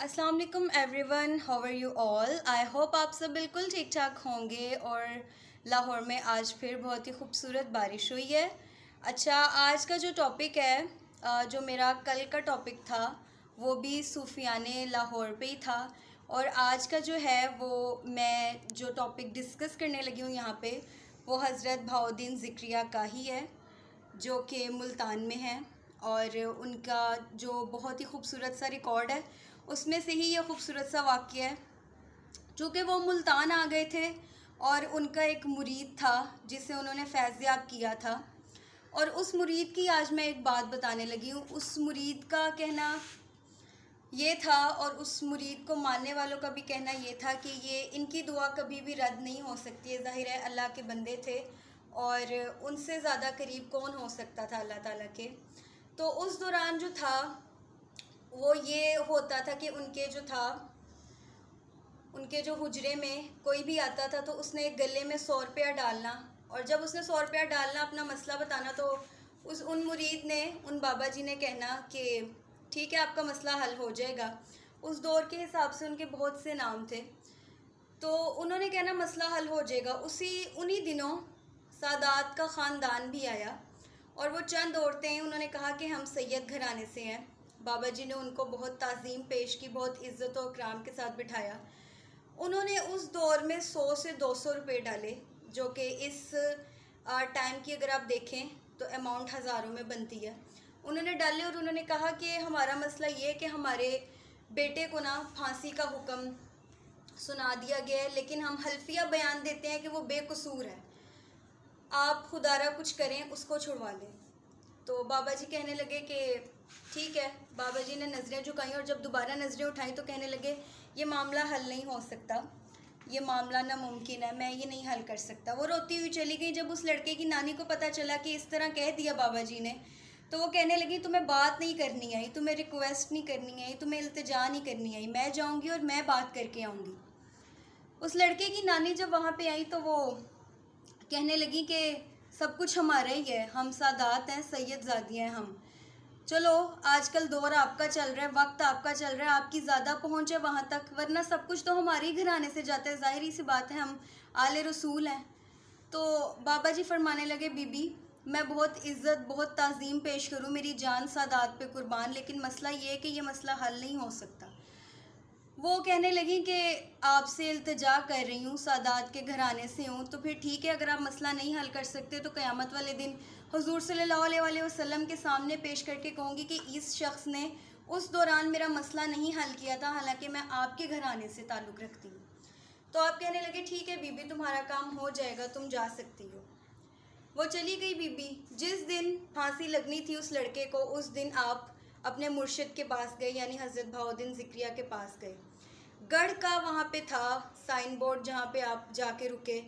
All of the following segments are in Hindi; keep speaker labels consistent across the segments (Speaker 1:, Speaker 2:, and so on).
Speaker 1: अस्सलाम वालेकुम everyone, how are you all. I hope आप सब बिल्कुल ठीक ठाक होंगे। और लाहौर में आज फिर बहुत ही खूबसूरत बारिश हुई है। अच्छा, आज का जो टॉपिक है, जो मेरा कल का टॉपिक था वो भी सूफियाने लाहौर पे ही था। और आज का जो है वो मैं जो टॉपिक डिस्कस करने लगी हूँ यहाँ पे, वो हज़रत बहाउद्दीन ज़िक्रिया का ही है, जो कि मुल्तान में है। और उनका जो बहुत ही खूबसूरत सा रिकॉर्ड है, उसमें से ही ये खूबसूरत सा वाक़या है। चूँकि वो मुल्तान आ गए थे और उनका एक मुरीद था जिसे उन्होंने फैज़याब किया था। और उस मुरीद की आज मैं एक बात बताने लगी हूँ। उस मुरीद का कहना ये था, और उस मुरीद को मानने वालों का भी कहना ये था कि ये इनकी दुआ कभी भी रद्द नहीं हो सकती है। ज़ाहिर है अल्लाह के बंदे थे और उनसे ज़्यादा करीब कौन हो सकता था अल्लाह ताला के। तो उस दौरान जो था वो ये होता था कि उनके जो हुजरे में कोई भी आता था तो उसने एक गले में 100 रुपया डालना, और जब उसने 100 रुपया डालना अपना मसला बताना, तो उन मुरीद ने, उन बाबा जी ने कहना कि ठीक है, आपका मसला हल हो जाएगा। उस दौर के हिसाब से उनके बहुत से नाम थे, तो उन्होंने कहना मसला हल हो जाएगा। उन्हीं दिनों सादात का ख़ानदान भी आया और वो चंद औरतें, उन्होंने कहा कि हम सैयद घराने से हैं। बाबा जी ने उनको बहुत ताज़ीम पेश की, बहुत इज़्ज़त और इकराम के साथ बिठाया। उन्होंने उस दौर में 100 से 200 रुपये डाले, जो कि इस टाइम की अगर आप देखें तो अमाउंट हज़ारों में बनती है। उन्होंने डाले और उन्होंने कहा कि हमारा मसला ये है कि हमारे बेटे को ना फांसी का हुक्म सुना दिया गया है, लेकिन हम हल्फिया बयान देते हैं कि वो बेकसूर है। आप खुदारा कुछ करें, उसको छुड़वा लें। तो बाबा जी कहने लगे कि ठीक है। बाबा जी ने नज़रें झुकाई और जब दोबारा नज़रें उठाई तो कहने लगे ये मामला हल नहीं हो सकता, ये मामला नामुमकिन है, मैं ये नहीं हल कर सकता। वो रोती हुई चली गई। जब उस लड़के की नानी को पता चला कि इस तरह कह दिया बाबा जी ने, तो वो कहने लगी तुम्हें बात नहीं करनी आई, तुम्हें रिक्वेस्ट नहीं करनी आई, तुम्हें इल्तिजा नहीं करनी आई, मैं जाऊँगी और मैं बात करके आऊँगी। उस लड़के की नानी जब वहाँ पे आई तो वो कहने लगी कि सब कुछ हमारा ही है, हम सादात हैं, सैयदजादियाँ हैं हम। चलो, आजकल दौर आपका चल रहा है, वक्त आपका चल रहा है, आपकी ज़्यादा पहुँच है वहाँ तक, वरना सब कुछ तो हमारे ही घराने से जाता है। ज़ाहिर सी बात है, हम आले रसूल हैं। तो बाबा जी फरमाने लगे बीबी, मैं बहुत इज़्ज़त, बहुत ताज़ीम पेश करूँ, मेरी जान सादात पे कुर्बान, लेकिन मसला ये है कि ये मसला हल नहीं हो सकता। वो कहने लगी कि आपसे इल्तिजा कर रही हूँ, सादात के घराने से हूँ, तो फिर ठीक है, अगर आप मसला नहीं हल कर सकते तो क़यामत वाले दिन हुज़ूर सल्लल्लाहु अलैहि वसल्लम के सामने पेश करके कहूँगी कि इस शख्स ने उस दौरान मेरा मसला नहीं हल किया था, हालांकि मैं आपके घराने से ताल्लुक़ रखती हूँ। तो आप कहने लगे ठीक है बीबी, तुम्हारा काम हो जाएगा, तुम जा सकती हो। वो चली गई बीबी। जिस दिन फांसी लगनी थी उस लड़के को, उस दिन आप अपने मुर्शिद के पास गए, यानी हज़रत बहाउद्दीन ज़िक्रिया के पास गए। गढ़ का वहाँ पे था साइन बोर्ड जहाँ पे आप जाके रुके,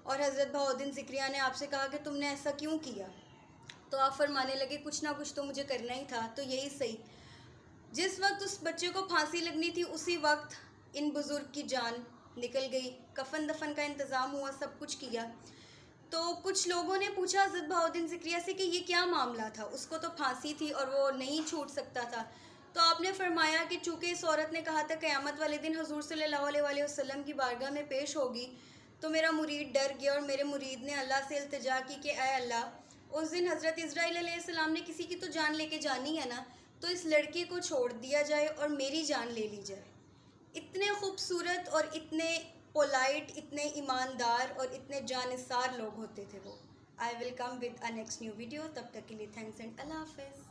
Speaker 1: और हज़रत बहाउद्दीन ज़िक्रिया ने आपसे कहा कि तुमने ऐसा क्यों किया। तो आप फरमाने लगे कुछ ना कुछ तो मुझे करना ही था, तो यही सही। जिस वक्त उस बच्चे को फांसी लगनी थी उसी वक्त इन बुज़ुर्ग की जान निकल गई। कफन दफन का इंतज़ाम हुआ, सब कुछ किया। तो कुछ लोगों ने पूछा हज़रत बहाउद्दीन ज़िक्रिया से कि ये क्या मामला था, उसको तो फांसी थी और वो नहीं छूट सकता था। तो आपने फरमाया कि चूँकि इस औरत ने कहा था क़यामत वाले दिन हुज़ूर सल्लल्लाहु अलैहि वसल्लम की बारगाह में पेश होगी, तो मेरा मुरीद डर गया और मेरे मुरीद ने अल्लाह से इल्तिजा की कि ऐ अल्लाह, उस दिन हज़रत इज़राइल अलैहिस्सलाम ने किसी की तो जान लेके जानी है ना, तो इस लड़के को छोड़ दिया जाए और मेरी जान ले ली जाए। इतने खूबसूरत और इतने पोलाइट, इतने ईमानदार और इतने जानिसार लोग होते थे वो। I will come with a next new video. तब तक के लिए थैंक्स एंड अल्लाह हाफ़िज़।